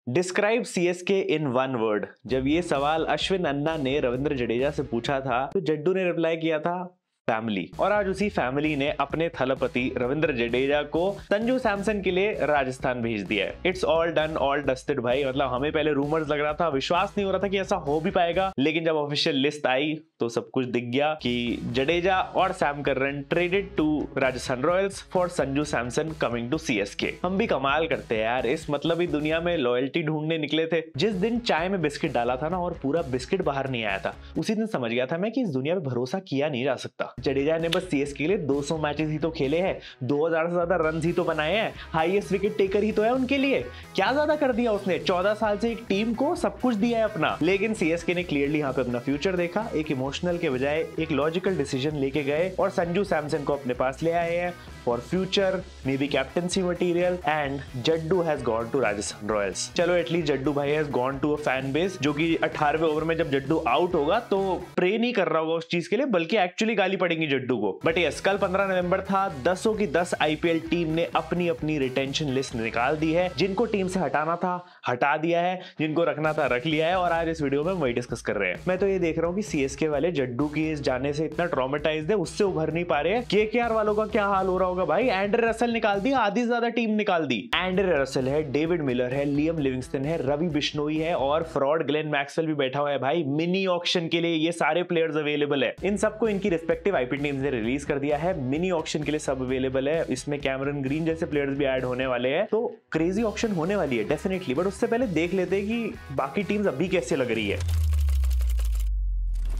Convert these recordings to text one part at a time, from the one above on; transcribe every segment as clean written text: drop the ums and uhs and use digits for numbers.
Describe CSK in one word. जब ये सवाल अश्विन अन्ना ने रविंद्र जडेजा से पूछा था तो जड्डू ने रिप्लाई किया था फैमिली। और आज उसी फैमिली ने अपने थलपति रविंद्र जडेजा को संजू सैमसन के लिए राजस्थान भेज दिया है। It's all done all dusted भाई। मतलब हमें पहले रूमर्स लग रहा था, विश्वास नहीं हो रहा था कि ऐसा हो भी पाएगा, लेकिन जब ऑफिशियल लिस्ट आई तो सब कुछ दिख गया कि जडेजा और Sam Curran traded to Rajasthan Royals for Sanju Samson coming to CSK. हम भी कमाल करते हैं यार, इस मतलब ही दुनिया में लॉयल्टी ढूंढने निकले थे। जिस दिन चाय में बिस्किट डाला था ना और पूरा बिस्किट बाहर नहीं आया था, उसी दिन समझ गया था मैं कि इस दुनिया में भरोसा किया नहीं जा सकता। जडेजा ने बस सीएसके के लिए 200 मैचेस ही तो खेले हैं, 2000 से ज्यादा रन ही तो बनाए हैं, हाईएस्ट विकेट टेकर ही तो है उनके लिए। क्या ज्यादा कर दिया उसने? 14 साल से एक टीम को सब कुछ दिया है अपना। लेकिन सीएसके ने क्लियरली यहाँ पे अपना फ्यूचर देखा, एक इमोशनल के बजाय एक लॉजिकल डिसीजन लेके गए और संजू सैमसन को अपने पास ले आए हैं for future, maybe captaincy material, and Jaddu has gone to Rajasthan Royals. चलो एटलीस्ट जड्डू भाई has gone to a fan base जो कि 18वें ओवर में जब जड्डू आउट होगा तो प्रे नहीं कर रहा होगा उस चीज के लिए, बल्कि एक्चुअली गाली पड़ेंगी जड्डू को। बट यस, कल 15 नवंबर था, 10 की 10 आईपीएल टीम ने अपनी अपनी रिटेंशन लिस्ट निकाल दी है। जिनको टीम से हटाना था हटा दिया है, जिनको रखना था रख लिया है, और आज इस वीडियो में वही डिस्कस कर रहे हैं। मैं तो ये देख रहा हूँ कि सीएसके वाले जड्डू की इस जाने से इतना ट्रॉमेटाइज्ड है, उससे उभर नहीं पा रहे हैं। केकेआर वालों का क्या हाल हो रहा होगा भाई? एंड्रे रसल निकाल दी, आधी से ज्यादा टीम निकाल दी। एंड्रे रसल है, डेविड मिलर है, लियम लिविंगस्टन है, रवि बिश्नोई है और फ्रॉड ग्लेन मैक्सवेल भी बैठा हुआ है भाई। मिनी ऑक्शन के लिए ये सारे प्लेयर्स अवेलेबल है। इन सबको इनकी रिस्पेक्टिव आईपीएल टीम ने रिलीज कर दिया है। मिनी ऑक्शन के लिए सब अवेलेबल है। इसमें कैमरन ग्रीन जैसे प्लेयर्स भी ऐड होने वाले हैं, तो क्रेजी ऑक्शन होने वाली है डेफिनेटली। बट उससे पहले देख लेते हैं कि बाकी टीम्स अभी कैसे लग रही है।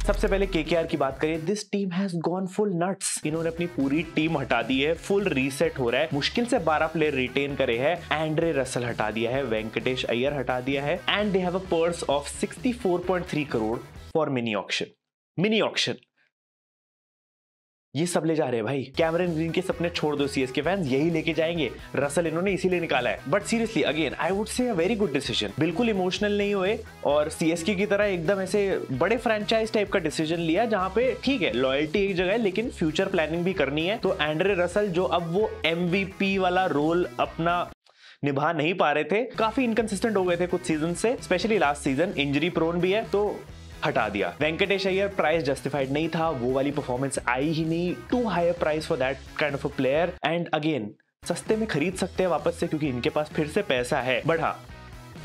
सबसे पहले केकेआर की बात करें, this team has gone full nuts. इन्होंने अपनी पूरी टीम हटा दी है, फुल रीसेट हो रहा है। मुश्किल से 12 प्लेयर रिटेन करे हैं। एंड्रे रसल हटा दिया है, वेंकटेश अय्यर हटा दिया है, and they have a purse of 64.3 crore for mini auction. Mini auction ये सब ले जा रहे हैं भाई। कैमरन ग्रीन के सपने छोड़ दो सीएसके फैंस, यही लेके जाएंगे। रसल इन्होंने इसीलिए निकाला है। But seriously again I would say a very good decision. बिल्कुल इमोशनल नहीं हुए और सीएसके की तरह एकदम ऐसे बड़े फ्रेंचाइज टाइप का डिसीजन लिया, जहां पे ठीक है लॉयल्टी एक जगह है लेकिन फ्यूचर प्लानिंग भी करनी है। तो एंड्रे रसल जो अब वो एमवीपी वाला रोल अपना निभा नहीं पा रहे थे, काफी इनकंसिस्टेंट हो गए थे कुछ सीजन से, specially last season, injury prone भी है, तो हटा दिया। वेंकटेश अय्यर प्राइस जस्टिफाइड नहीं था, वो वाली परफॉर्मेंस आई ही नहीं। Too high price for that kind of a player. And again सस्ते में खरीद सकते हैं वापस से क्योंकि इनके पास फिर से पैसा है। बट हाँ,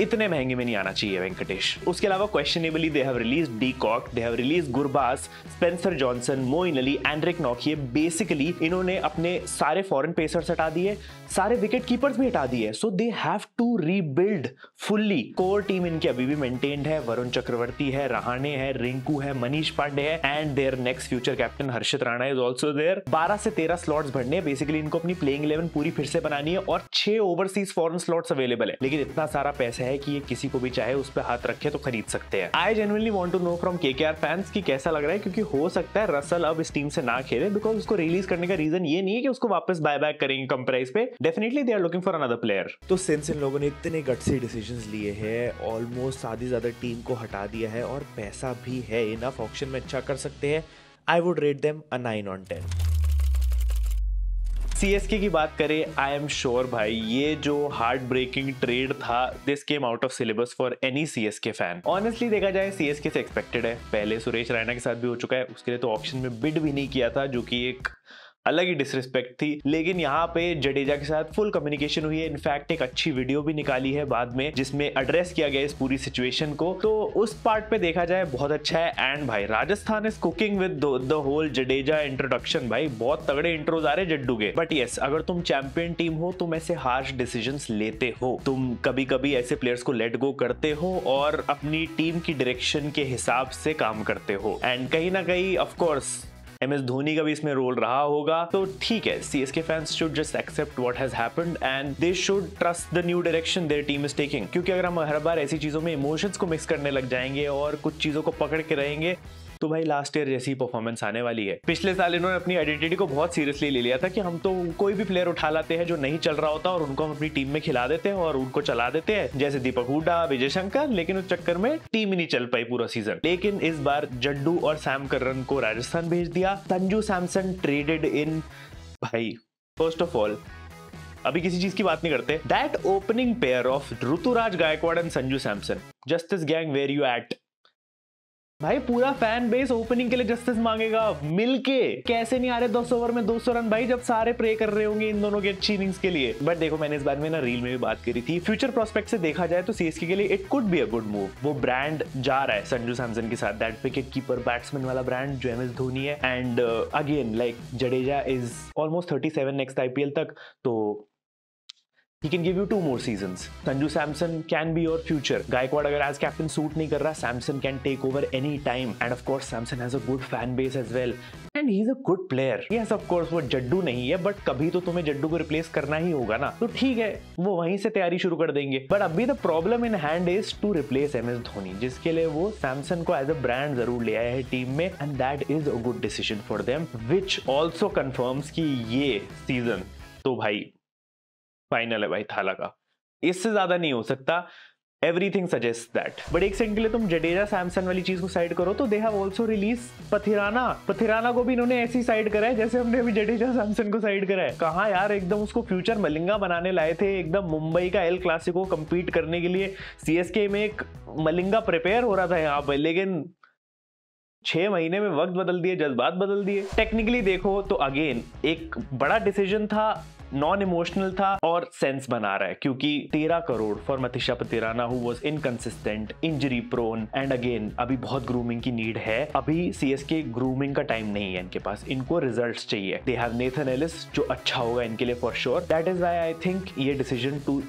इतने महंगे में नहीं आना चाहिए वेंकटेश। उसके अलावा questionably they have release de Kock, they have release Gurbaz, Spencer Johnson, Moeen Ali, Anrich नॉक। बेसिकली इन्होंने अपने सारे फॉरेन पेसर्स हटा दिए, सारे विकेट कीपर्स भी हटा दिए। So they have to rebuild fully. Core team इनकी अभी भी मेंटेन्ड है। वरुण चक्रवर्ती है, रहाणे है, रिंकू है, मनीष पांडे है, and there next future captain Harshit Rana is also there. 12 से 13 स्लॉट्स भरने हैं। बेसिकली इनको अपनी प्लेइंग 11 पूरी फिर से बनानी है और 6 ओवरसीज फॉरेन स्लॉट्स अवेलेबल है। लेकिन इतना सारा पैसा है कि ये किसी को भी चाहे उस पर हाथ रखे तो खरीद सकते हैं। I genuinely want to know from KKR fans कि कैसा लग रहा है, क्योंकि हो सकता है रसल अब इस टीम से ना खेले, बिकॉज उसको रिलीज करने का रीजन ये नहीं है कि उसको वापस बाय बैक करेंगे कम प्राइस पे। Definitely they are looking for another player. तो सिंस इन लोगों ने इतने गट्सी डिसीजंस लिए हैं, ऑलमोस्ट आधी ज्यादा टीम को हटा दिया है और पैसा भी है इनफ, ऑक्शन में अच्छा कर सकते हैं। I would rate them a 9 on 10। CSK की बात करें, आई एम श्योर भाई ये जो हार्ट ब्रेकिंग ट्रेड था, this came out of syllabus for any CSK fan. Honestly देखा जाए सीएसके से एक्सपेक्टेड है। पहले सुरेश रैना के साथ भी हो चुका है, उसके लिए तो ऑक्शन में बिड भी नहीं किया था, जो कि एक अलग ही डिसरिस्पेक्ट थी। लेकिन यहाँ पे जडेजा के साथ फुल कम्युनिकेशन हुई है। इनफैक्ट एक अच्छी वीडियो भी निकाली है बाद में जिसमें एड्रेस किया गया इस पूरी सिचुएशन को, तो उस पार्ट पे देखा जाए बहुत अच्छा है। एंड भाई Rajasthan is cooking with the whole Jadeja introduction. भाई बहुत तगड़े इंट्रोज आ रहे जड्डू के। बट यस, अगर तुम चैंपियन टीम हो, तुम ऐसे हार्श डिसीजंस लेते हो, तुम कभी कभी ऐसे प्लेयर्स को लेट गो करते हो और अपनी टीम की डायरेक्शन के हिसाब से काम करते हो। एंड कहीं ना कहीं ऑफकोर्स एमएस धोनी का भी इसमें रोल रहा होगा। तो ठीक है, CSK fans should just accept what has happened and they should trust the new direction their team is taking. क्योंकि अगर हम हर बार ऐसी चीजों में इमोशंस को मिक्स करने लग जाएंगे और कुछ चीजों को पकड़ के रहेंगे, तो भाई लास्ट ईयर जैसी परफॉर्मेंस आने वाली है। पिछले साल इन्होंने अपनी आइडेंटिटी को बहुत सीरियसली ले लिया था कि हम तो कोई भी प्लेयर उठा लाते हैं जो नहीं चल रहा होता और उनको हम अपनी टीम में खिला देते हैं और उनको चला देते हैं, जैसे दीपक हुडा, विजय शंकर। लेकिन उस चक्कर में टीम ही नहीं चल पाई पूरा सीजन। लेकिन इस बार जड्डू और सैम करन को राजस्थान भेज दिया। Sanju Samson traded in. भाई फर्स्ट ऑफ ऑल अभी किसी चीज की बात नहीं करते। That opening pair of Ruturaj Gaikwad and Sanju Samson, justice gang where you at? भाई पूरा फैन बेस ओपनिंग के लिए जस्टिस मांगेगा मिलके। कैसे नहीं आ रहे 200 ओवर में 200 रन भाई, जब सारे प्रे कर रहे होंगे इन दोनों की अच्छी इनिंग्स के लिए। बट देखो, मैंने इस बारे में ना रील में भी बात करी थी, फ्यूचर प्रोस्पेक्ट से देखा जाए तो सीएसके के लिए it could be a good move. वो ब्रांड जा रहा है संजू सैमसन के साथ, दैट विकेट कीपर बैट्समैन वाला ब्रांड जो एमएस धोनी है। And again like Jadeja is almost 37 next IPL तक, तो he can give you 2 more seasons. Sanju Samson can be your future. Gaikwad अगर as captain suit नहीं कर रहा, Samson can take over any time. And of course Samson has a good fan base as well. And he's a good player. Yes of course वो जड्डू नहीं है, but कभी तो तुम्हें जड्डू को रिप्लेस करना ही होगा ना, तो ठीक है वो वहीं से तैयारी शुरू कर देंगे। बट अभी the problem in hand is to replace MS Dhoni, जिसके लिए वो सैमसन को एज अ ब्रांड जरूर ले आया है टीम में, and that is a good decision for them, which also confirms कि ये सीजन तो भाई फाइनल है भाई थाला का, इससे ज्यादा नहीं हो सकता। Everything suggest that. बट एक सेकंड के लिए तुम जडेजा सैमसन वाली चीज को साइड करो तो they have also release Pathirana को भी इन्होंने ऐसी साइड करा है जैसे हमने अभी जडेजा सैमसन को साइड करा है। कहां यार, एकदम उसको फ्यूचर मलिंगा बनाने लाए थे, एकदम मुंबई का एल क्लासिको कंपीट करने के लिए सीएसके में एक मलिंगा प्रिपेयर हो रहा था यहाँ पे, लेकिन 6 महीने में वक्त बदल दिए, जज्बात बदल दिए। टेक्निकली देखो तो अगेन एक बड़ा डिसीजन था, नॉन इमोशनल था और सेंस बना रहा है, क्योंकि 13 crore for Matheesha Pathirana who was inconsistent, injury prone, and again अभी बहुत ग्रूमिंग की नीड है। अभी सीएसके ग्रूमिंग का टाइम नहीं है इनके पास, इनको रिजल्ट्स चाहिए। दे हैव नेथन एलिस जो अच्छा होगा इनके लिए for sure. That is why I think ये decision to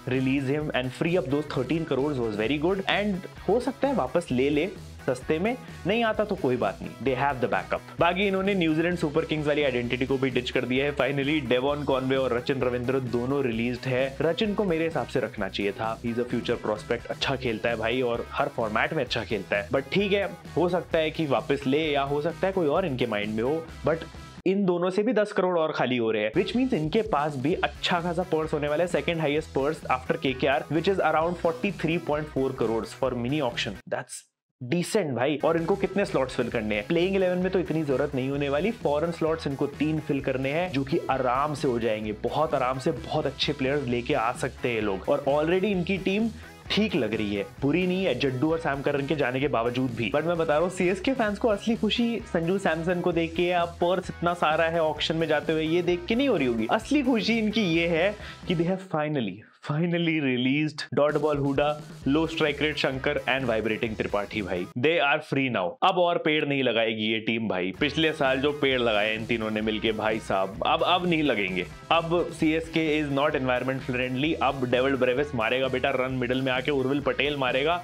release him and free up those 13 crore was very good. And हो सकता है वापस ले सस्ते में, नहीं आता तो कोई बात नहीं, दे हैव द बैकअप। बाकी इन्होंने न्यूजीलैंड सुपर किंग्स वाली आइडेंटिटी को भी डिच कर दिया है फाइनली। डेवॉन कॉनवे और रचिन रविंद्र दोनों रिलीज्ड है। रचिन को मेरे हिसाब से रखना चाहिए था, he is a future prospect, अच्छा खेलता है भाई और हर फॉर्मेट में अच्छा खेलता है। बट ठीक है, हो सकता है कि वापस ले, या हो सकता है कोई और इनके माइंड में हो। बट इन दोनों से भी 10 करोड़ और खाली हो रहे हैं, विच मींस इनके पास भी अच्छा खासा पर्स होने वाला है, second highest purse after KKR, which is around 43.4 crore for mini auction. That's decent भाई। और इनको कितने स्लॉट्स फिल करने हैं? प्लेइंग 11 में तो इतनी जरूरत नहीं होने वाली, फॉरेन स्लॉट्स इनको 3 फिल करने हैं, जो कि आराम से हो जाएंगे, बहुत आराम से। बहुत अच्छे प्लेयर्स लेके आ सकते हैं लोग, और ऑलरेडी इनकी टीम ठीक लग रही है, बुरी नहीं है जड्डू और सैम करन के जाने के बावजूद भी। बट मैं बता रहा हूँ सीएसके फैंस को असली खुशी संजू सैमसन को देख के या पर्स इतना सारा है ऑक्शन में जाते हुए ये देख के नहीं हो रही होगी। असली खुशी इनकी ये है कि they have finally released dot ball Hooda, low strike rate Shankar and vibrating Tripathi. भाई दे आर फ्री नाउ। अब और पेड़ नहीं लगाएगी ये टीम भाई। पिछले साल जो पेड़ लगाए इन तीनों ने मिलके भाई साहब, अब नहीं लगेंगे। अब CSK is not environment friendly. अब डेविड ब्रेविस मारेगा बेटा रन, मिडिल में आके उर्विल पटेल मारेगा,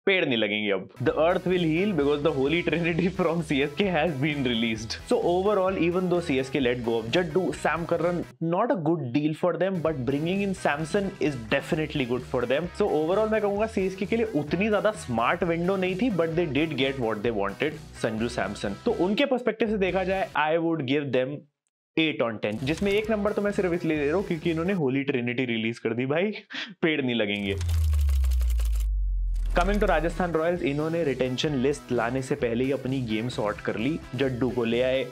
पेड़ नहीं लगेंगे अब। The earth will heal because the holy trinity from CSK has been released. So overall, even though CSK let go of Jaddu, Sam Curran, not a good deal for them, but bringing in Samson is definitely good for them. So overall मैं कहूँगा CSK के लिए उतनी ज्यादा smart window नहीं थी, but they did get what they wanted, Sanju Samson. तो उनके पर्सपेक्टिव से देखा जाए, I would give them 8 on 10, जिसमें 1 नंबर तो मैं सिर्फ इसलिए दे रहा हूँ क्योंकि इन्होंने होली ट्रिनिटी रिलीज कर दी भाई, पेड़ नहीं लगेंगे। कमिंग टू राजस्थान रॉयल्स, इन्होंने रिटेंशन लिस्ट लाने से पहले ही अपनी गेम सॉर्ट कर ली। जड्डू को ले आए,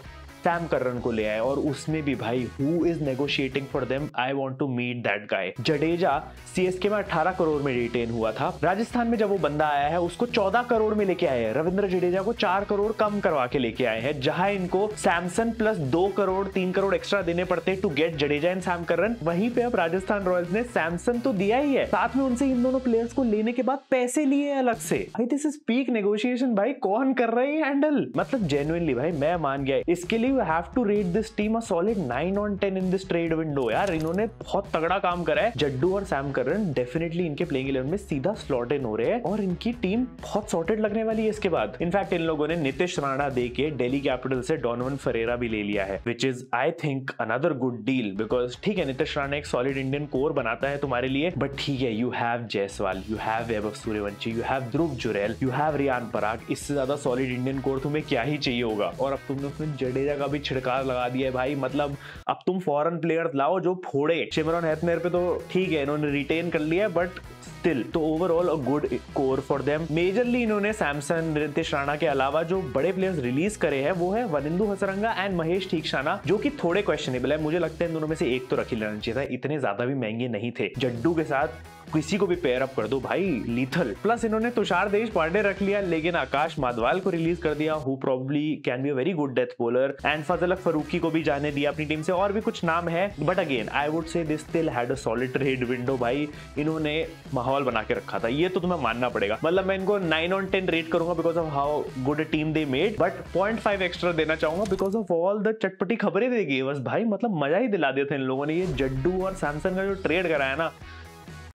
सैम करन को ले आए, और उसमें भी भाई who is negotiating for them, I want to meet that guy. Jadeja CSK में 18 करोड़ में रिटेन हुआ था, राजस्थान में जब वो बंदा आया है उसको 14 करोड़ में लेके आए हैं। रविंद्र जडेजा को 4 करोड़ कम करवा के लेके आए हैं, जहां इनको सैमसन प्लस 2 करोड़ 3 करोड़ एक्स्ट्रा देने पड़ते to get Jadeja and Sam Curran. वहीं पे अब राजस्थान रॉयल्स ने सैमसन तो दिया ही है, साथ में उनसे इन दोनों प्लेयर्स को लेने के बाद पैसे लिए अलग से। भाई दिस इज पीक नेगोशिएशन भाई, कौन कर रहा है हैंडल? मतलब जेन्युइनली भाई मैं मान गया। इसके लिए you have to rate this team a solid 9 on 10 in this trade window। यार इन्होंने बहुत तगड़ा काम करा है। जड्डू और सैम करन डेफिनेटली इनके प्लेइंग 11 में सीधा स्लॉट इन हो रहे हैं, और इनकी टीम बहुत सॉर्टेड लगने वाली है इसके बाद। इनफैक्ट इन लोगों ने नीतीश राणा दे के दिल्ली कैपिटल से डोनोवन फरेरा भी ले लिया है, which is I think another good deal. Because ठीक है नीतीश राणा एक सॉलिड इंडियन कोर बनाता है तुम्हारे लिए, बट ठीक है you have Jaiswal, you have Vaibhav Suryavanshi, you have Dhruv Jurel, you have Riyan Parag. इससे ज्यादा सॉलिड इंडियन कोर तुम्हें क्या ही चाहिए होगा। और अब तुमने उसमें जडेजा का भी छिड़काव लगा दिया है भाई, मतलब अब तुम फॉरेन प्लेयर्स लाओ जो फोड़े। शिमरन हैथमेयर पे तो ठीक है इन्होंने रिटेन कर लिया, बट स्टिल तो overall a good core for them. Majorly इन्होंने सैमसन, रितेश राणा के अलावा जो बड़े प्लेयर्स रिलीज करे हैं वो है वनिंदु हसरंगा एंड महेश ठीकशाना, जो कि थोड़े क्वेश्चनेबल है। मुझे लगता है इन दोनों में से एक तो रख ही लेना चाहिए था, इतने ज्यादा भी महंगे नहीं थे। जड्डू के साथ किसी को भी पेयर अप कर दो भाई, लीथल। प्लस इन्होंने तुषार देशपांडे रख लिया, लेकिन आकाश माधवाल को रिलीज कर दिया, who probably can be a very good death bowler, and Fazal Farooqi को भी जाने दिया अपनी टीम से। और भी कुछ नाम है, but again I would say this still had a solid trade window. भाई इन्होंने माहौल बना के रखा था, ये तो तुम्हें मानना पड़ेगा। मतलब मैं इनको 9 on 10 रेट करूंगा because of how good a team they made, but 0.5 extra देना चाहूंगा बिकॉज ऑफ ऑल द चटपटी खबरें देगी बस। भाई मतलब मजा ही दिला दिया था इन लोगों ने। ये जड्डू और सैमसन का जो ट्रेड कराया ना,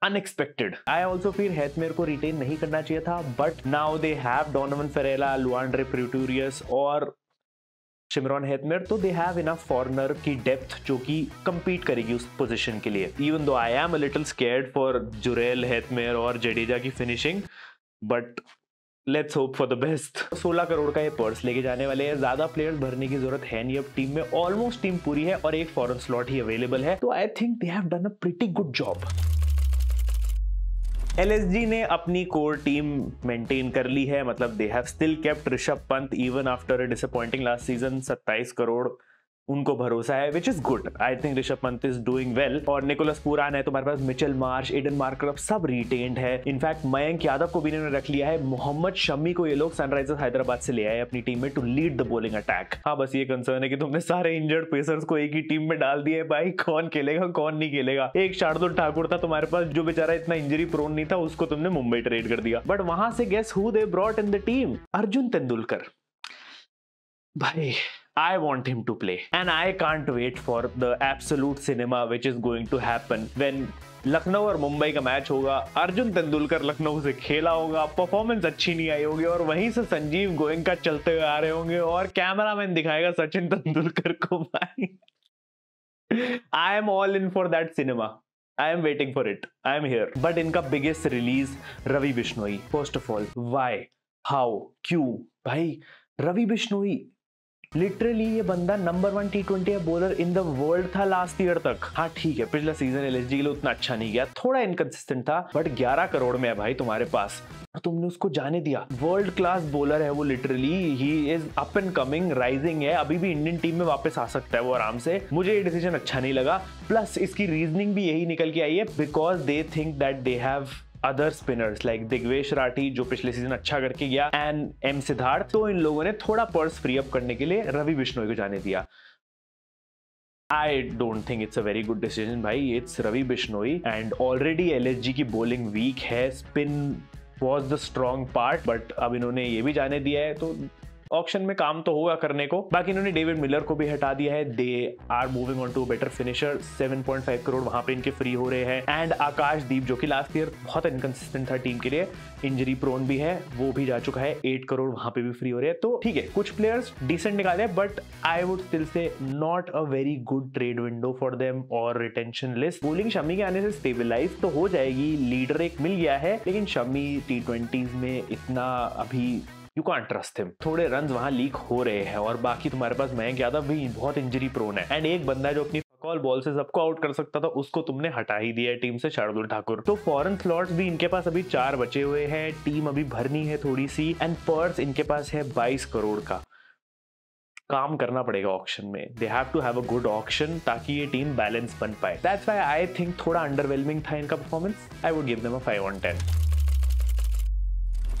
unexpected. I also feel Hetmyer को रिटेन नहीं करना चाहिए था, but now they have Donovan Ferreira, Lhuandre Pretorius और शिमरॉन हेथमेयर, तो दे हैव इनफ फॉरनर की डेप्थ जो कि compete करेगी उस पोजीशन के लिए। Even though I am a little scared for Jurel, Hetmyer और जडेजा की finishing, but let's hope for the best. 16 crore का ये पर्स लेके जाने वाले हैं, ज्यादा प्लेयर्स भरने की जरूरत है नहीं अब टीम में, ऑलमोस्ट टीम पूरी है और एक फॉरेन स्लॉट ही अवेलेबल है, तो आई think they have done a pretty good job. LSG ने अपनी कोर टीम मेंटेन कर ली है, मतलब they have still kept Rishabh Pant even after a disappointing last season. 27 crore उनको भरोसा है, which is good. I think Rishabh Pant is doing well. और निकोलस पुरान है, तुम्हारे पास मिचेल मार्श, एडन मार्कर सब रिटेन्ड है। इनफैक्ट मयंक यादव को भी इन्होंने रख लिया है। मोहम्मद शमी को ये लोग सनराइजर्स हैदराबाद से ले आए अपनी टीम में to lead the bowling attack. हाँ बस ये कंसर्न है कि तुमने सारे इंजर्ड पेसर्स को एक ही टीम में डाल दिए भाई, कौन खेलेगा कौन नहीं खेलेगा। एक शार्दुल ठाकुर था तुम्हारे पास जो बेचारा इतना इंजरी प्रोन नहीं था, उसको तुमने मुंबई ट्रेड कर दिया। बट वहां से guess who they brought in the team? Arjun Tendulkar. भाई I want him to play and I can't wait for the absolute cinema which is going to happen when Lucknow और मुंबई का मैच होगा। अर्जुन तेंदुलकर लखनऊ से खेला होगा, परफॉर्मेंस अच्छी नहीं आई होगी और वहीं से संजीव गोयनका चलते हुए आ रहे होंगे और कैमरामैन दिखाएगा सचिन तेंदुलकर को। भाई I am all in for that cinema. I am waiting for it. I am here. But इनका biggest release Ravi Bishnoi. First of all why, how, क्यों? भाई रवि बिश्नोई लिटरली ये बंदा number 1 T20 bowler in the world था last year तक। हाँ ठीक है, पिछला सीजन LSG के लिए उतना अच्छा नहीं गया, थोड़ा इनकंसिस्टेंट था, बट 11 करोड़ में है भाई तुम्हारे पास और तुमने उसको जाने दिया। वर्ल्ड क्लास बॉलर है वो, literally he is up and coming, rising है, अभी भी इंडियन टीम में वापस आ सकता है वो आराम से। मुझे ये डिसीजन अच्छा नहीं लगा। प्लस इसकी रीजनिंग भी यही निकल के आई है because they think that they have other spinners like Digvesh Rathi जो पिछले सीजन अच्छा करके गया एंड एम सिद्धार्थ, तो इन लोगों ने थोड़ा पर्स फ्री अप करने के लिए रवि बिश्नोई को जाने दिया। I don't think it's a very good decision भाई, it's Ravi Bishnoi and already LSG की बॉलिंग वीक है, spin was the strong part, but अब इन्होंने ये भी जाने दिया है तो ऑक्शन में काम तो होगा करने को। बाकी इन्होंने डेविड मिलर को भी हटा दिया है, they are moving on to better finisher. 7.5 crore वहां पे इनके फ्री हो रहे हैं एंड आकाशदीप जो कि लास्ट ईयर बहुत इनकंसिस्टेंट था टीम के लिए, इंजरी प्रोन भी है, वो भी जा चुका है। 8 करोड़ वहां पे भी फ्री हो रहे हैं। तो ठीक है, कुछ प्लेयर्स डिसेंट निकाले, but I would still say not a very good trade window for them और रिटेंशन लिस्ट। बॉलिंग शमी के आने से स्टेबलाइज तो हो जाएगी, लीडर एक मिल गया है, लेकिन शमी T20s में इतना अभी You can't trust him. थोड़े रन्स वहां लीक हो रहे हैं और बाकी तुम्हारे पास मयंक यादव भी बहुत इंजरी प्रोन है एंड एक बंदा जो अपनी फकॉल बॉल से सबको आउट कर सकता था उसको तुमने हटा ही दिया है टीम से, शार्दुल ठाकुर। तो फॉरेन स्लॉट्स भी इनके पास अभी 4 बचे हुए हैं, टीम अभी भरनी है थोड़ी सी एंड पर्स इनके पास है 22 करोड़ का। काम करना पड़ेगा ऑक्शन में, they have to have a good auction ताकि ये टीम बैलेंस बन पाए। दैट्स व्हाई आई थिंक थोड़ा अंडरवेलमिंग था इनका performance. I would give them a 5 on 10।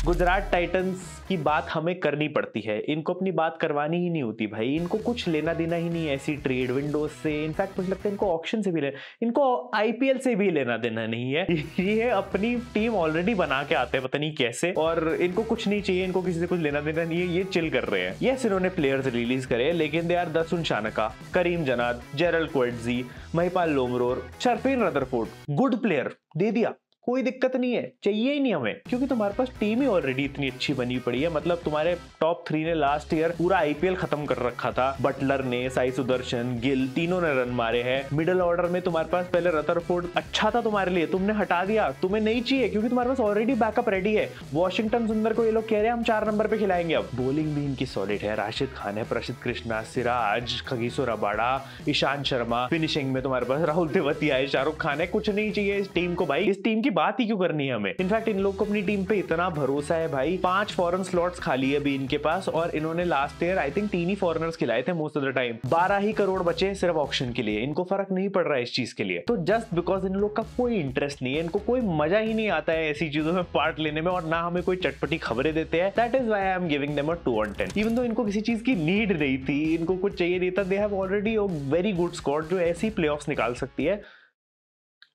Gujarat Titans की बात हमें करनी पड़ती है, इनको अपनी बात करवानी ही नहीं होती भाई, इनको कुछ लेना देना ही नहीं है ऐसी ट्रेड विंडोज से। इनफैक्ट मुझे लगता है इनको ऑक्शन से भी इनको IPL से भी लेना देना नहीं है। ये अपनी टीम ऑलरेडी बना के आते हैं पता नहीं कैसे, और इनको कुछ नहीं चाहिए, इनको किसी से कुछ लेना देना नहीं है, ये चिल कर रहे हैं। यस इन्होंने प्लेयर्स रिलीज करे, लेकिन they are Dasun Shanaka, Karim Janat, Gerald Coetzee, Mahipal Lomror, Sherfane Rutherford, good player दे दिया, कोई दिक्कत नहीं है, चाहिए ही नहीं हमें, क्योंकि तुम्हारे पास टीम ही ऑलरेडी इतनी अच्छी बनी पड़ी है। मतलब तुम्हारे टॉप 3 ने लास्ट ईयर पूरा IPL खत्म कर रखा था, बटलर ने, साई सुदर्शन, गिल, तीनों ने रन मारे हैं। मिडिल ऑर्डर में तुम्हारे पास पहले रदरफोर्ड अच्छा था तुम्हारे लिए, तुमने हटा दिया, तुम्हें नहीं चाहिए क्योंकि तुम्हारे पास ऑलरेडी बैकअप रेडी है। वॉशिंगटन सुंदर को ये लोग कह रहे हैं हम 4 नंबर पे खिलाएंगे। अब बॉलिंग भी इनकी सॉलिड है, राशिद खान है, प्रसिद्ध कृष्णा, सिराज, खगीसो रबाड़ा, ईशांत शर्मा, फिनिशिंग में तुम्हारे पास राहुल तेवतिया है, शाहरुख खान है, कुछ नहीं चाहिए इस टीम को भाई। इस टीम की बात ही क्यों करनी है हमें। इनफैक्ट इन लोग को अपनी टीम पे इतना भरोसा है भाई, 5 फॉरेन स्लॉट्स खाली है अभी इनके पास, और इन्होंने last year I think 3 he foreigners खिलाए थे मोस्ट ऑफ द टाइम। 12 ही करोड़ बचे सिर्फ ऑक्शन के लिए, इनको फर्क नहीं पड़ रहा है इस चीज के लिए। तो जस्ट बिकॉज इन लोग का कोई इंटरेस्ट नहीं है, इनको कोई मजा ही नहीं आता है ऐसी चीजों में पार्ट लेने में, और ना हमें कोई चटपटी खबरें देते हैं। That is why I am giving them a 2 on 10। Even though इनको किसी चीज की नीड नहीं थी, इनको कुछ चाहिए नहीं था, they have already a very good squad जो ऐसी प्लेऑफ्स निकाल सकती है।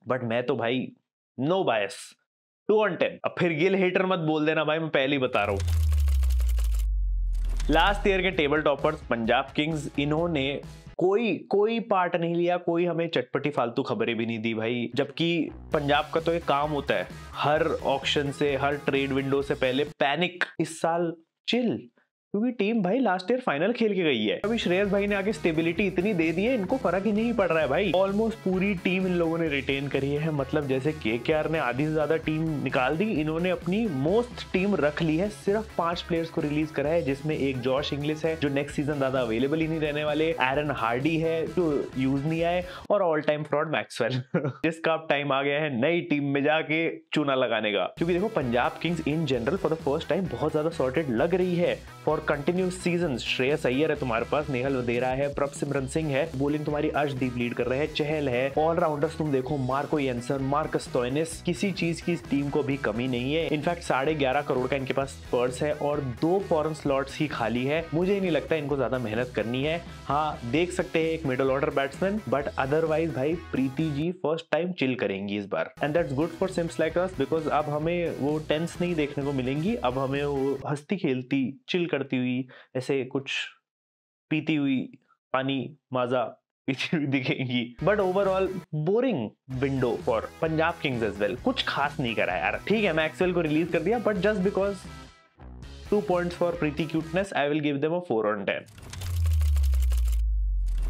बट मैं तो भाई नो बायस, 2 on 10। अब फिर गिल हेटर मत बोल देना भाई, मैं पहले ही बता रहा हूं। लास्ट ईयर के टेबल टॉपर्स पंजाब किंग्स, इन्होंने कोई पार्ट नहीं लिया, कोई हमें चटपटी फालतू खबरें भी नहीं दी भाई। जबकि पंजाब का तो एक काम होता है हर ऑक्शन से, हर ट्रेड विंडो से पहले पैनिक। इस साल चिल, क्योंकि टीम भाई लास्ट ईयर फाइनल खेल के गई है। अभी श्रेयस भाई ने आगे स्टेबिलिटी इतनी दे दी है, इनको फर्क ही नहीं पड़ रहा है भाई। ऑलमोस्ट पूरी टीम इन लोगों ने रिटेन करी है, मतलब जैसे केकेआर ने आधी से ज्यादा टीम निकाल दी, इन्होंने अपनी मोस्ट टीम रख ली है। सिर्फ 5 प्लेयर्स को रिलीज करा है, जिसमें एक जॉश इंग्लिश है जो नेक्स्ट सीजन ज्यादा अवेलेबल ही नहीं रहने वाले, एरन हार्डी है जो यूज नहीं आए, और ऑल टाइम फ्रॉड मैक्सवेल जिसका अब टाइम आ गया है नई टीम में जाके चूना लगाने का। क्योंकि देखो Punjab kings in general for the first time बहुत ज्यादा सॉर्टेड लग रही है for continuous season. Shreyas Iyer है तुम्हारे पास, नेहल वधेरा है, प्रभसिमरन सिंह है, बॉलिंग तुम्हारी अर्शदीप लीड कर रहे हैं, चहल है, ऑलराउंडर्स तुम देखो मार्को येंसन, मार्कस स्टोइनिस, किसी चीज की इस टीम को भी कमी नहीं है। इनफैक्ट 11.5 करोड़ का इनके पास पर्स है और 2 फॉरेन स्लॉट्स ही खाली है। मुझे नहीं लगता इनको ज्यादा मेहनत करनी है। हाँ देख सकते हैं एक middle order batsman, but otherwise भाई Preity ji first time chill करेंगी इस बार, and that's good for simps like us, because अब हमें वो टेंस नहीं देखने को मिलेंगी, अब हमें वो हंसती खेलती चिल करती हुई ऐसे कुछ पीती हुई पानी माजा पीती हुई दिखेंगी। But overall boring window for Punjab Kings as well, कुछ खास नहीं करा यार। ठीक है मैक्सवेल को रिलीज कर दिया, but just because 2 points for Preeti cuteness, I will give them a 4 on 10।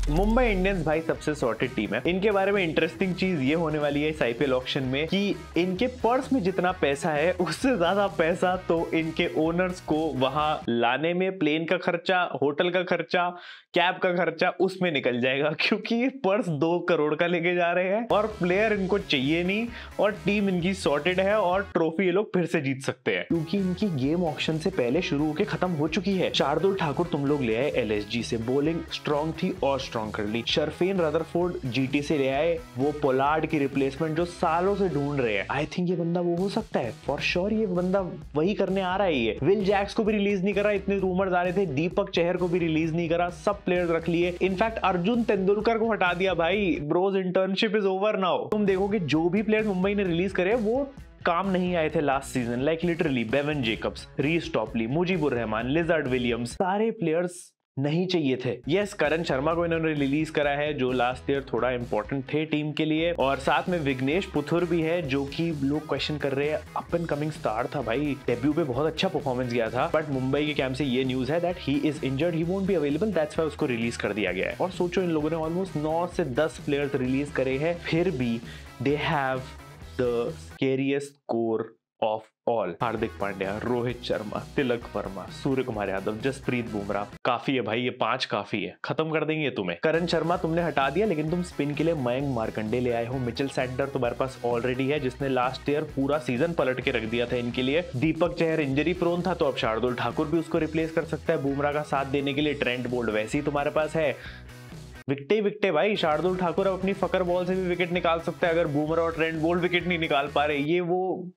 Mumbai Indians भाई सबसे सॉर्टेड टीम है। इनके बारे में इंटरेस्टिंग चीज ये होने वाली है इस आईपीएल ऑक्शन में कि इनके पर्स में जितना पैसा है उससे ज्यादा पैसा तो इनके ओनर्स को वहां लाने में, प्लेन का खर्चा, होटल का खर्चा, कैब का खर्चा उसमें निकल जाएगा, क्योंकि ये पर्स 2 करोड़ का लेके जा रहे हैं और प्लेयर इनको चाहिए नहीं, और टीम इनकी सॉर्टेड है और ट्रॉफी ये लोग फिर से जीत सकते हैं, क्योंकि इनकी गेम ऑक्शन से पहले शुरू होकर खत्म हो चुकी है। शार्दुल ठाकुर तुम लोग ले आए एलएसजी से, बॉलिंग स्ट्रॉन्ग थी और स्ट्रॉन्ग कर ली। शर्फेन रदरफोर्ड जीटी से ले आए, वो पोलार्ड की रिप्लेसमेंट जो सालों से ढूंढ रहे हैं। आई थिंक ये बंदा वो हो सकता है, फॉर श्योर ये बंदा वही करने आ रहा है। ये विल जैक्स को भी रिलीज नहीं करा, इतने रूमर्स आ रहे थे, दीपक चहर को भी रिलीज नहीं करा, सब प्लेयर्स रख लिए। इनफैक्ट अर्जुन तेंदुलकर को हटा दिया भाई, bros internship is over now. तुम देखोगे जो भी प्लेयर्स मुंबई ने रिलीज करे वो काम नहीं आए थे last season, like literally Bevon Jacobs, Reece Topley, Mujeebur Rahman, Lizaad Williams, सारे प्लेयर्स नहीं चाहिए थे। यस करण शर्मा को इन्होंने रिलीज करा है जो लास्ट ईयर थोड़ा इंपॉर्टेंट थे टीम के लिए, और साथ में विग्नेश पुथुर भी है जो कि लोग क्वेश्चन कर रहे हैं, अप एंड कमिंग स्टार था भाई, डेब्यू पे बहुत अच्छा परफॉर्मेंस गया था, बट मुंबई के कैंप से ये न्यूज है that he is injured, he won't be available, that's why उसको रिलीज कर दिया गया है। और सोचो इन लोगों ने ऑलमोस्ट 9 से 10 प्लेयर्स रिलीज करे हैं, फिर भी they have the scariest core of all. Hardik Pandya, Rohit Sharma, Tilak Varma, Surya Kumar Yadav, Jasprit Bumrah, काफी है भाई, ये 5 काफी है, खत्म कर देंगे तुम्हें। करण शर्मा तुमने हटा दिया, लेकिन तुम स्पिन के लिए मयंक मार्कंडे ले आए हो। मिचेल सैंटनर तुम्हारे पास ऑलरेडी है, जिसने लास्ट ईयर पूरा सीजन पलट के रख दिया था इनके लिए। दीपक चहर इंजरी प्रोन था, तो अब शार्दुल ठाकुर भी उसको रिप्लेस कर सकता है। बुमराह का साथ देने के लिए ट्रेंट बोल्ट वैसे ही तुम्हारे पास है। विकटे भाई, शार्दुल ठाकुर अपनी फकर बॉल से भी विकेट निकाल सकता है अगर बुमराह और ट्रेंट बोल्ट विकेट नहीं निकाल पा रहे। ये वो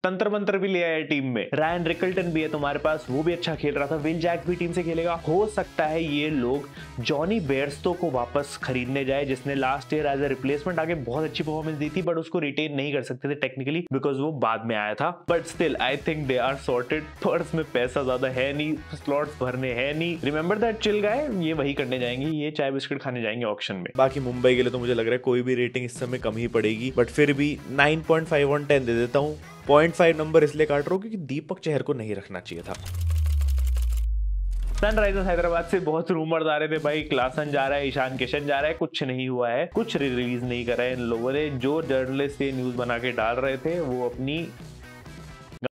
तंत्र मंत्र भी ले आया टीम में। रायन रिकल्टन भी है तुम्हारे पास, वो भी अच्छा खेल रहा था। विल जैक्स भी टीम से खेलेगा। हो सकता है ये लोग जॉनी बेयरस्टो को वापस खरीदने जाए, जिसने last year as a replacement आगे बहुत अच्छी परफॉर्मेंस दी थी, बट उसको रिटेन नहीं कर सकते थे टेक्निकली बिकॉज वो बाद में आया था। But still I think they are sorted. Purse में पैसा ज्यादा है नहीं, स्लॉट्स भरने हैं नहीं। रिमेंबर दैट चिल गाय, ये वही करने जाएंगे, ये चाय बिस्किट खाने जाएंगे ऑक्शन में। बाकी मुंबई के लिए तो मुझे लग रहा है कोई भी रेटिंग इस समय कम ही पड़ेगी, बट फिर भी 9.5 on 10 दे देता हूँ। 0.5 नंबर इसलिए काट रहा हूँ क्योंकि दीपक चहर को नहीं रखना चाहिए था। सनराइजर्स हैदराबाद से बहुत रूमर्स आ रहे थे भाई, क्लासन जा रहा है, ईशान किशन जा रहा है, कुछ नहीं हुआ है, कुछ रिलीज नहीं करा है इन लोगों ने। जो जर्नलिस्ट ये न्यूज बना के डाल रहे थे वो अपनी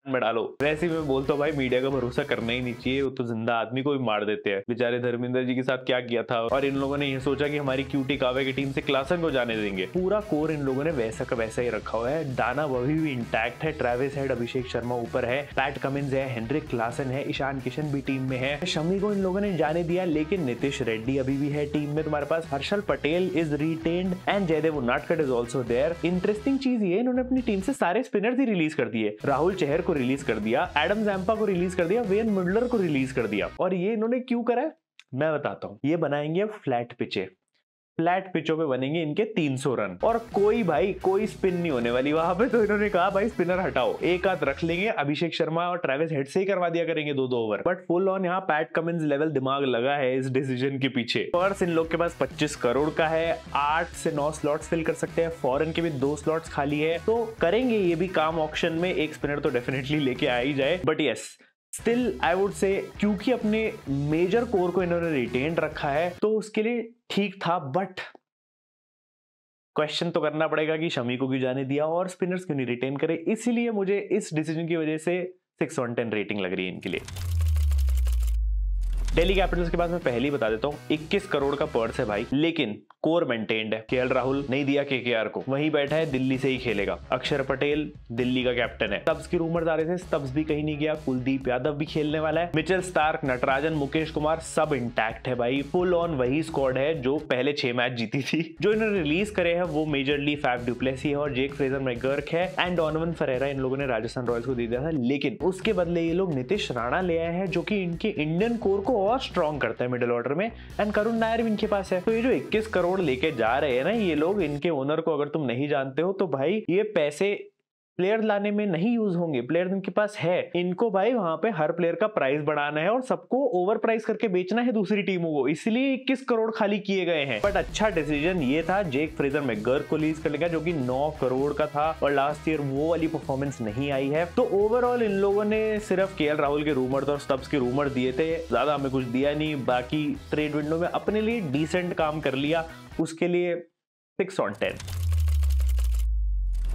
में डालो। वैसे मैं बोलता हूँ भाई मीडिया का भरोसा करना ही नहीं चाहिए, वो तो जिंदा आदमी को भी मार देते हैं। बेचारे धर्मेंद्र जी के साथ क्या किया था, और इन लोगों ने ये सोचा कि हमारी क्यूटी कावे की टीम से क्लासन को जाने देंगे। पूरा कोर इन लोगों ने वैसा का वैसा ही रखा हुआ है। डाना वही भी इंटैक्ट है, ट्रेविस हेड, अभिषेक शर्मा ऊपर है, पैट कमिंस है, हेनरिक क्लासन है, ईशान किशन भी टीम में है, शमी को इन लोगों ने जाने दिया, लेकिन नीतीश रेड्डी अभी भी है टीम में तुम्हारे पास, Harshal Patel is retained and Jaydev Unadkat is also there. Interesting चीज ये, इन्होंने अपनी टीम से सारे स्पिनर्स ही रिलीज कर दिए। राहुल चहर को रिलीज कर दिया, एडम जैम्पा को रिलीज कर दिया, वेन मुडलर को रिलीज कर दिया। और ये इन्होंने क्यों करा है मैं बताता हूं। ये बनाएंगे फ्लैट पिचे, फ्लैट पिचों पे बनेंगे इनके 300 रन, और कोई स्पिन नहीं होने वाली वहां पे। तो इन्होंने कहा भाई स्पिनर हटाओ, एक आध रख लेंगे, अभिषेक शर्मा और ट्रेविस हेड से ही करवा दिया करेंगे 2-2 ओवर। बट फुल ऑन यहाँ पैट कमिंस लेवल दिमाग लगा है इस डिसीजन के पीछे। पर्स इन लोग के पास 25 करोड़ का है, 8 से 9 स्लॉट्स फिल कर सकते हैं, फॉरेन के भी 2 स्लॉट्स खाली है, तो करेंगे ये भी काम ऑक्शन में। एक स्पिनर तो डेफिनेटली लेके आ ही जाए, but yes still I would say क्योंकि अपने मेजर कोर को इन्होंने रिटेन रखा है तो उसके लिए ठीक था। बट क्वेश्चन तो करना पड़ेगा कि शमी को क्यों जाने दिया और स्पिनर्स क्यों नहीं रिटेन करे। इसीलिए मुझे इस डिसीजन की वजह से 6/10 रेटिंग लग रही है इनके लिए। दिल्ली कैपिटल्स के पास मैं पहले ही बता देता हूँ 21 करोड़ का पर्स है भाई, लेकिन कोर मेंटेन्ड है। केएल राहुल नहीं दिया केकेआर को, वहीं बैठा है, दिल्ली से ही खेलेगा। अक्षर पटेल दिल्ली का कैप्टन है। स्टब्स की रूमर्स आ रहे थे, स्टब्स भी कहीं नहीं गया। कुलदीप यादव भी खेलने वाला है। मिचेल स्टार्क, नटराजन, मुकेश कुमार सब इंटैक्ट है भाई। फुल ऑन वही स्क्वाड है जो पहले 6 मैच जीती थी। जो इन्होंने रिलीज करे हैं वो मेजरली फैफ डुप्लेसी है और जेक फ्रेजर मैकगर्क है एंड डोनोवन फरेरा इन लोगों ने राजस्थान रॉयल्स को दे दिया था। लेकिन उसके बदले ये लोग नीतीश राणा ले आए हैं जो कि इनके इंडियन कोर को और स्ट्रॉन्ग करता है मिडिल ऑर्डर में, एंड करुण नायर भी इनके पास है। तो ये जो 21 करोड़ लेके जा रहे हैं ना ये लोग, इनके ओनर को अगर तुम नहीं जानते हो तो भाई ये पैसे प्लेयर लाने में नहीं यूज होंगे। प्लेयर इनके पास है, इनको भाई वहां पे हर प्लेयर का प्राइस बढ़ाना है और सबको ओवर प्राइस करके बेचना है दूसरी टीमों को, इसलिए 21 करोड़ खाली किए गए हैं। बट अच्छा डिसीजन ये था जेक फ्रेजर मैकगर्क को लीज करने का जो कि 9 करोड़ का था और लास्ट ईयर वो वाली परफॉर्मेंस नहीं आई है। तो ओवरऑल इन लोगों ने सिर्फ केएल राहुल के रूमर और स्टब्स के रूमर दिए थे, ज्यादा हमें कुछ दिया नहीं। बाकी ट्रेड विंडो में अपने लिए डिसेंट काम कर लिया, उसके लिए 6/10।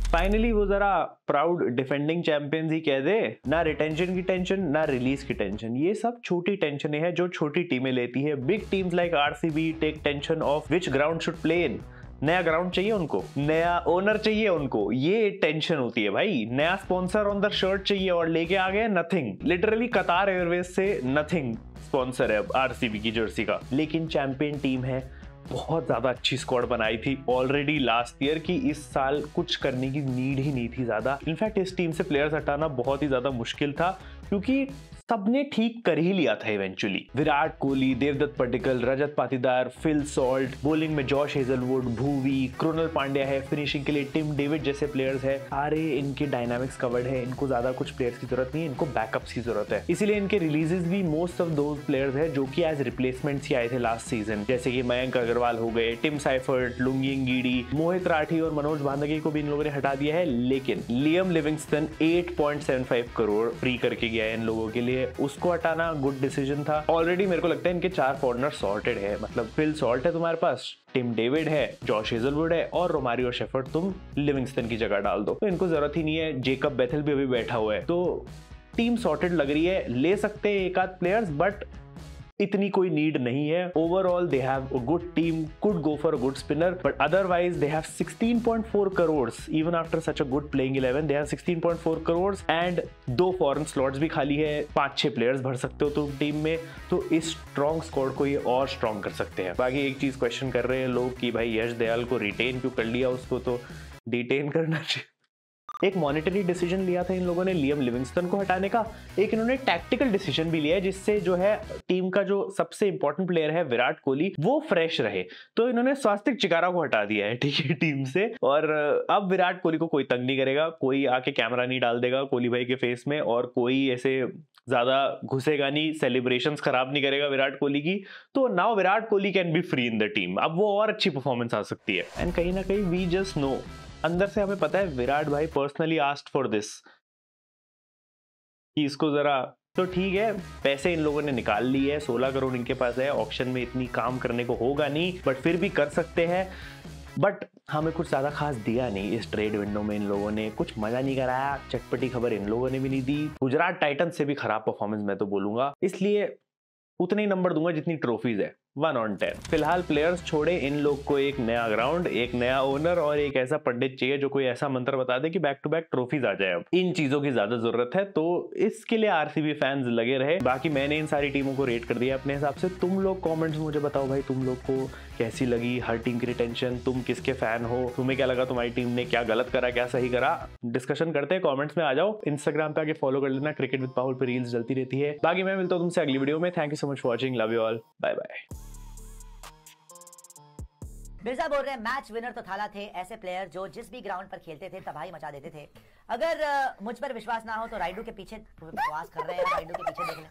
फाइनली वो जरा प्राउड डिफेंडिंग चैंपियंस ही कह दे, ना रिटेंशन की टेंशन ना रिलीज की टेंशन। ये सब छोटी टेंशन है जो छोटी टीमें लेती है। Big teams like RCB take tension of which ground should play in. नया ग्राउंड चाहिए उनको, नया ओनर चाहिए उनको, ये टेंशन होती है भाई। नया स्पॉन्सर ऑन द शर्ट चाहिए और लेके आ गए नथिंग। लिटरली कतार एयरवेज से नथिंग स्पॉन्सर है आरसीबी की जर्सी का। लेकिन चैंपियन टीम है, बहुत ज्यादा अच्छी स्क्वाड बनाई थी ऑलरेडी लास्ट ईयर की। इस साल कुछ करने की नीड ही नहीं थी ज्यादा। इनफैक्ट इस टीम से प्लेयर्स हटाना बहुत ही ज्यादा मुश्किल था क्योंकि सबने ठीक कर ही लिया था eventually. Virat Kohli, Devdutt Padikkal, Rajat Patidar, Phil Salt, bowling में जॉश हेजलवुड, भुवी, कृणाल पांड्या है, फिनिशिंग के लिए टिम डेविड जैसे प्लेयर्स है। सारे इनके डायनामिक्स कवर्ड है, इनको ज्यादा कुछ प्लेयर्स की जरूरत नहीं है, इनको बैकअप्स की जरूरत है। इसीलिए इनके रिलीजेस भी मोस्ट ऑफ दोज प्लेयर्स है जो कि एज रिप्लेसमेंट्स ही आए थे लास्ट सीजन, जैसे कि मयंक अग्रवाल हो गए, टिम साइफर्ट, लुंगिंग गीडी, मोहित राठी और मनोज भांदगी को भी इन लोगों ने हटा दिया है। लेकिन लियम लिविंगस्टन 8.75 करोड़ फ्री करके गया है इन लोगों के लिए, उसको हटाना गुड डिसीजन था। ऑलरेडी मेरे को लगता है इनके 4 फॉरनर सॉर्टेड है, मतलब फिल सॉल्ट है तुम्हारे पास, टिम डेविड है, जॉश हेजलवुड है और रोमारियो शेफर्ड तुम लिविंगस्टन की जगह डाल दो, तो इनको जरूरत ही नहीं है। जेकब बेथेल भी अभी बैठा हुआ है, तो टीम सॉर्टेड लग रही है। ले सकते हैं एक आध प्लेयर्स बट इतनी कोई नीड नहीं है। Overall they have a good team, could go for a good spinner, but otherwise they have 16.4 crore even after such a good playing 11। They have 16.4 crore and 2 foreign slots भी खाली है, 5-6 प्लेयर्स भर सकते हो तुम टीम में, तो इस स्ट्रॉन्ग स्क्वाड को ये और स्ट्रॉन्ग कर सकते हैं। बाकी एक चीज क्वेश्चन कर रहे हैं लोग कि भाई यश दयाल को रिटेन क्यों कर लिया, उसको तो डिटेन करना चाहिए। एक मॉनेटरी डिसीजन लिया था इन लोगों ने लियम लिविंगस्टन को हटाने का, एक इन्होंने टैक्टिकल डिसीजन भी लिया है जिससे जो है टीम का जो सबसे इंपॉर्टेंट प्लेयर है विराट कोहली वो फ्रेश रहे। तो इन्होंने स्वास्तिक चिकारा को हटा दिया है, ठीक है, टीम से। और अब विराट कोहली को कोई तंग नहीं करेगा, कोई आके कैमरा नहीं डाल देगा कोहली भाई के फेस में, और कोई ऐसे ज्यादा घुसेगा नहीं, सेलिब्रेशंस खराब नहीं करेगा विराट कोहली की। तो now Virat Kohli can be free in the team, अब वो और अच्छी परफॉर्मेंस आ सकती है। एंड कहीं ना कहीं वी जस्ट नो, अंदर से हमें पता है विराट भाई पर्सनली आस्क्ड फॉर दिस कि इसको जरा, तो ठीक है पैसे इन लोगों ने निकाल लिए है, 16 करोड़ इनके पास है, ऑक्शन में इतनी काम करने को होगा नहीं बट फिर भी कर सकते हैं। बट हमें कुछ ज्यादा खास दिया नहीं इस ट्रेड विंडो में। इन लोगों ने कुछ मजा नहीं कराया, चटपटी खबर इन लोगों ने भी नहीं दी। गुजरात टाइटंस से भी खराब परफॉर्मेंस मैं तो बोलूंगा, इसलिए उतने ही नंबर दूंगा जितनी ट्रॉफीज है, 1 on 10। फिलहाल प्लेयर्स छोड़े, इन लोग को एक नया ग्राउंड, एक नया ओनर और एक ऐसा पंडित चाहिए जो कोई ऐसा मंत्र बता दे कि बैक टू बैक ट्रॉफीज आ जाए। अब इन चीजों की ज्यादा जरूरत है, तो इसके लिए आरसीबी फैंस लगे रहे। बाकी मैंने इन सारी टीमों को रेट कर दिया अपने हिसाब से। तुम लोग कमेंट्स में मुझे बताओ भाई, तुम लोग को कैसी लगी हर टीम की रिटेंशन, तुम किसके फैन हो, तुम्हें क्या लगा तुम्हारी टीम ने क्या गलत करा क्या सही करा, डिस्कशन करते हैं, कमेंट्स में आ जाओ। इंस्टाग्राम पे आके फॉलो कर लेना, क्रिकेट विद पाहुल पे रील्स चलती रहती है। बाकी मैं मिलता हूं तुमसे अगली वीडियो में। Thank you so much for watching, love you all, bye bye. Mirza बोल रहे हैं मैच विनर तो थाला थे ऐसे प्लेयर जो जिस भी ग्राउंड पर खेलते थे तबाही मचा देते थे। अगर मुझ पर विश्वास ना हो तो राइडू के पीछे बकवास कर रहे हैं, राइडू के पीछे देख लें।